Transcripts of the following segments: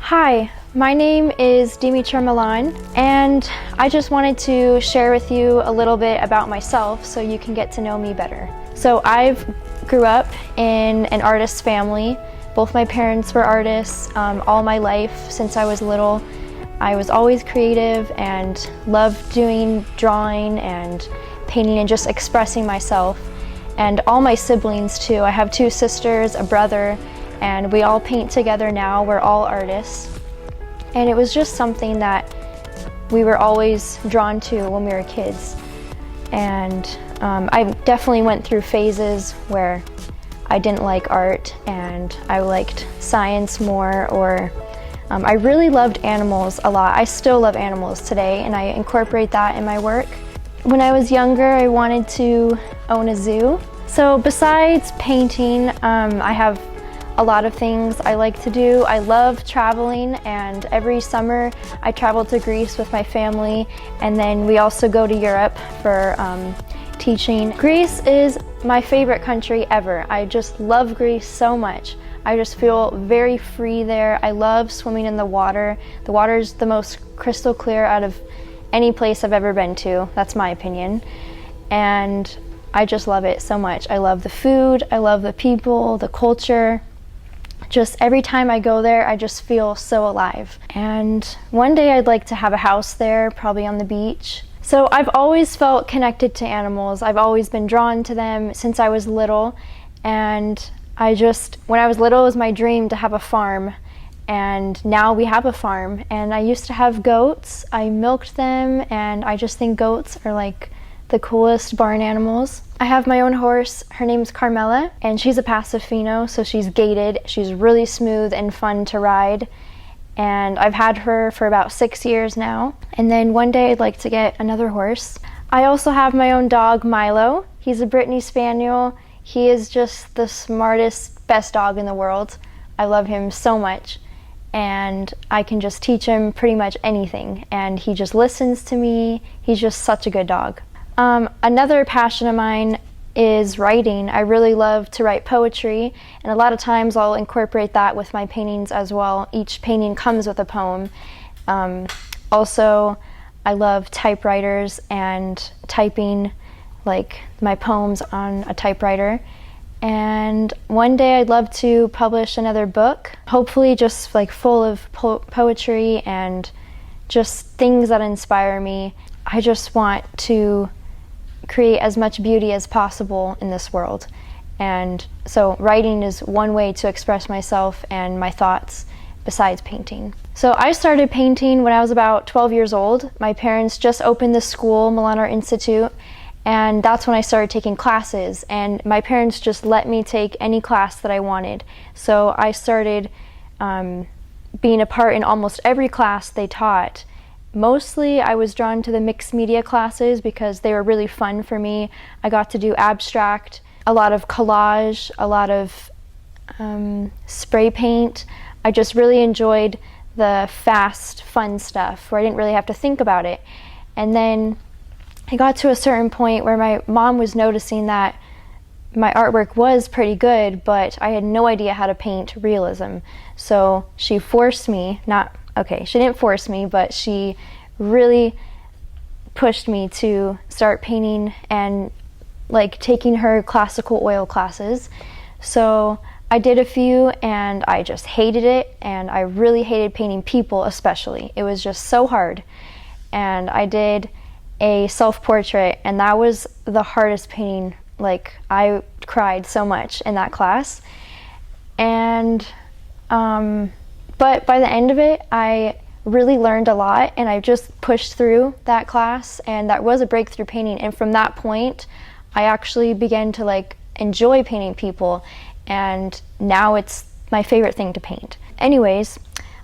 Hi, my name is Dimitra Milan, and I just wanted to share with you a little bit about myself so you can get to know me better. So I grew up in an artist family. Both my parents were artists. All my life since I was little, I was always creative and loved doing drawing and painting and just expressing myself. And all my siblings too. I have two sisters, a brother, and we all paint together now. We're all artists. And it was just something that we were always drawn to when we were kids. And I definitely went through phases where I didn't like art and I liked science more, or I really loved animals a lot. I still love animals today, and I incorporate that in my work. When I was younger, I wanted to own a zoo. So besides painting, I have a lot of things I like to do. I love traveling, and every summer I travel to Greece with my family, and then we also go to Europe for teaching. Greece is my favorite country ever. I just love Greece so much. I just feel very free there. I love swimming in the water. The water is the most crystal clear out of any place I've ever been to. That's my opinion. And I just love it so much. I love the food, I love the people, the culture. Just every time I go there, I just feel so alive. And one day I'd like to have a house there, probably on the beach. So I've always felt connected to animals. I've always been drawn to them since I was little. And when I was little, it was my dream to have a farm. And now we have a farm. And I used to have goats. I milked them, and I just think goats are like the coolest barn animals. I have my own horse. Her name's Carmela, and she's a Paso Fino, so she's gaited. She's really smooth and fun to ride, and I've had her for about 6 years now. And then one day I'd like to get another horse. I also have my own dog, Milo. He's a Brittany Spaniel. He is just the smartest, best dog in the world. I love him so much, and I can just teach him pretty much anything, and he just listens to me. He's just such a good dog. Another passion of mine is writing. I really love to write poetry, and a lot of times I'll incorporate that with my paintings as well. Each painting comes with a poem. Also, I love typewriters and typing like my poems on a typewriter. And one day I'd love to publish another book, hopefully just like full of poetry and just things that inspire me. I just want to create as much beauty as possible in this world. And so writing is one way to express myself and my thoughts besides painting. So I started painting when I was about 12 years old. My parents just opened this school, Milan Art Institute, and that's when I started taking classes. And my parents just let me take any class that I wanted. So I started being a part in almost every class they taught. Mostly I was drawn to the mixed media classes because they were really fun for me. I got to do abstract, a lot of collage, a lot of spray paint. I just really enjoyed the fast, fun stuff where I didn't really have to think about it. And then I got to a certain point where my mom was noticing that my artwork was pretty good, but I had no idea how to paint realism. So she forced me, she didn't force me, but she really pushed me to start painting and like taking her classical oil classes. So I did a few, and I just hated it, and I really hated painting people especially. It was just so hard. And I did a self-portrait, and that was the hardest painting. Like, I cried so much in that class. And but by the end of it, I really learned a lot, and I just pushed through that class, and that was a breakthrough painting. And from that point, I actually began to like enjoy painting people, and now it's my favorite thing to paint. Anyways,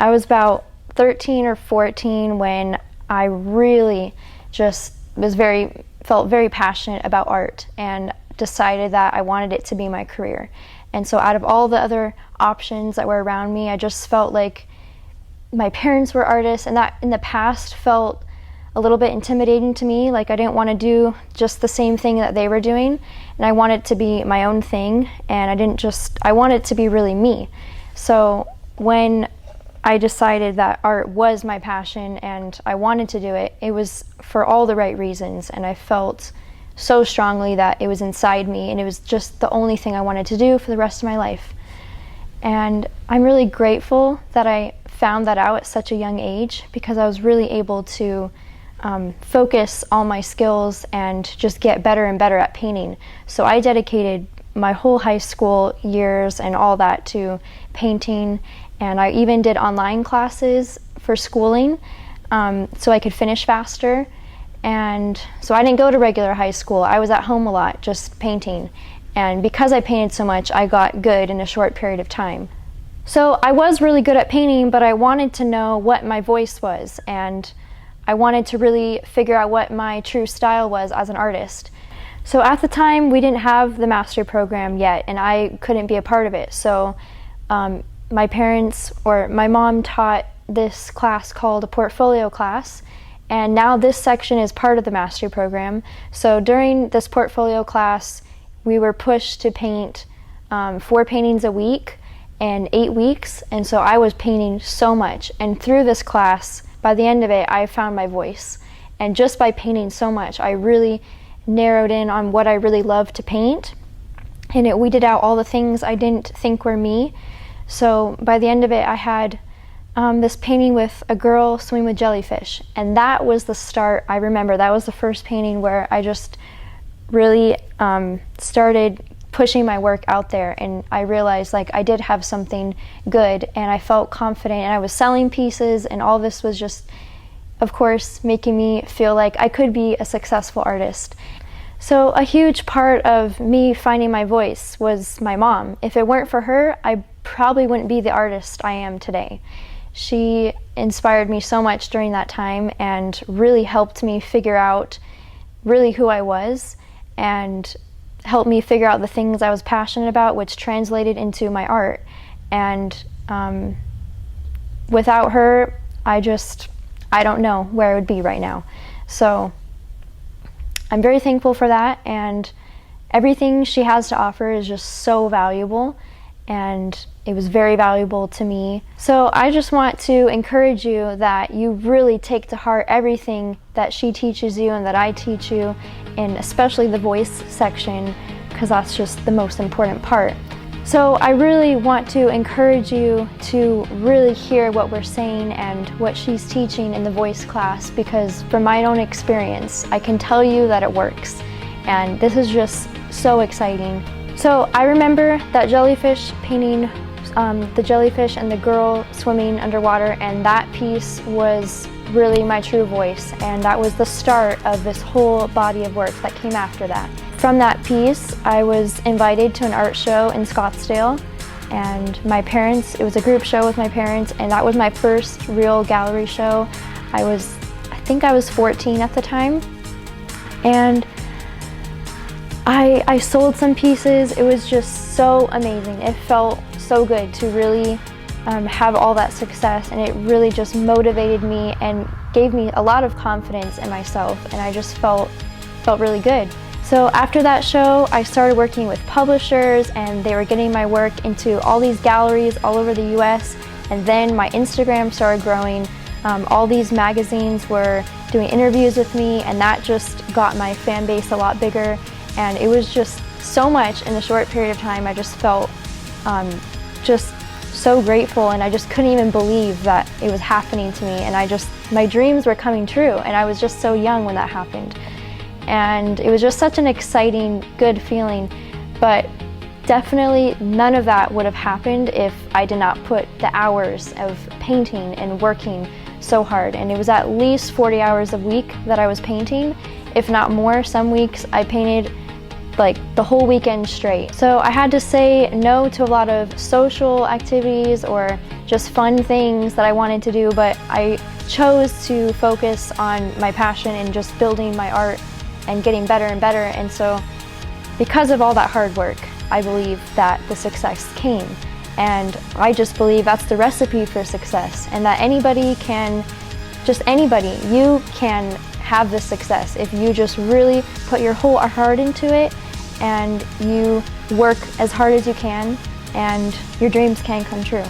I was about 13 or 14 when I really just felt very passionate about art and decided that I wanted it to be my career. And so out of all the other options that were around me, I just felt like my parents were artists, and that in the past felt a little bit intimidating to me. Like, I didn't want to do just the same thing that they were doing, and I wanted it to be my own thing, and I wanted it to be really me. So when I decided that art was my passion and I wanted to do it, it was for all the right reasons, and I felt so strongly that it was inside me and it was just the only thing I wanted to do for the rest of my life. And I'm really grateful that I found that out at such a young age, because I was really able to focus all my skills and just get better and better at painting. So I dedicated my whole high school years and all that to painting, and I even did online classes for schooling so I could finish faster. And so I didn't go to regular high school. I was at home a lot just painting, and because I painted so much, I got good in a short period of time. So I was really good at painting, but I wanted to know what my voice was, and I wanted to really figure out what my true style was as an artist. So at the time, we didn't have the master program yet, and I couldn't be a part of it. So my parents, or my mom, taught this class called a portfolio class, and now this section is part of the master program. So during this portfolio class, we were pushed to paint 4 paintings a week in 8 weeks, and so I was painting so much. And through this class, by the end of it, I found my voice. And just by painting so much, I really narrowed in on what I really loved to paint, and it weeded out all the things I didn't think were me. So by the end of it, I had this painting with a girl swimming with jellyfish, and that was the start. I remember that was the first painting where I just really started pushing my work out there, and I realized like I did have something good, and I felt confident, and I was selling pieces, and all this was just, of course, making me feel like I could be a successful artist. So a huge part of me finding my voice was my mom. If it weren't for her, I probably wouldn't be the artist I am today. She inspired me so much during that time and really helped me figure out really who I was, and helped me figure out the things I was passionate about, which translated into my art. And without her, I don't know where I would be right now. So I'm very thankful for that, and everything she has to offer is just so valuable, and it was very valuable to me. So I just want to encourage you that you really take to heart everything that she teaches you and that I teach you, and especially the voice section, because that's just the most important part. So I really want to encourage you to really hear what we're saying and what she's teaching in the voice class, because from my own experience, I can tell you that it works. And this is just so exciting. So I remember that jellyfish painting, the jellyfish and the girl swimming underwater, and that piece was really my true voice, and that was the start of this whole body of work that came after that. From that piece, I was invited to an art show in Scottsdale, and my parents, it was a group show with my parents, and that was my first real gallery show. I think I was 14 at the time, and I sold some pieces. It was just so amazing. It felt so good to really have all that success, and it really just motivated me and gave me a lot of confidence in myself, and I just felt really good. So after that show, I started working with publishers, and they were getting my work into all these galleries all over the US, and then my Instagram started growing. All these magazines were doing interviews with me, and that just got my fan base a lot bigger, and it was just so much in a short period of time. I just felt just so grateful, and I just couldn't even believe that it was happening to me, and my dreams were coming true, and I was just so young when that happened. And it was just such an exciting, good feeling, but definitely none of that would have happened if I did not put the hours of painting and working so hard. And it was at least 40 hours a week that I was painting, if not more. Some weeks I painted like the whole weekend straight. So I had to say no to a lot of social activities or just fun things that I wanted to do, but I chose to focus on my passion and just building my art and getting better and better. And so because of all that hard work, I believe that the success came. And I just believe that's the recipe for success, and that anybody, you can have this success if you just really put your whole heart into it and you work as hard as you can, and your dreams can come true.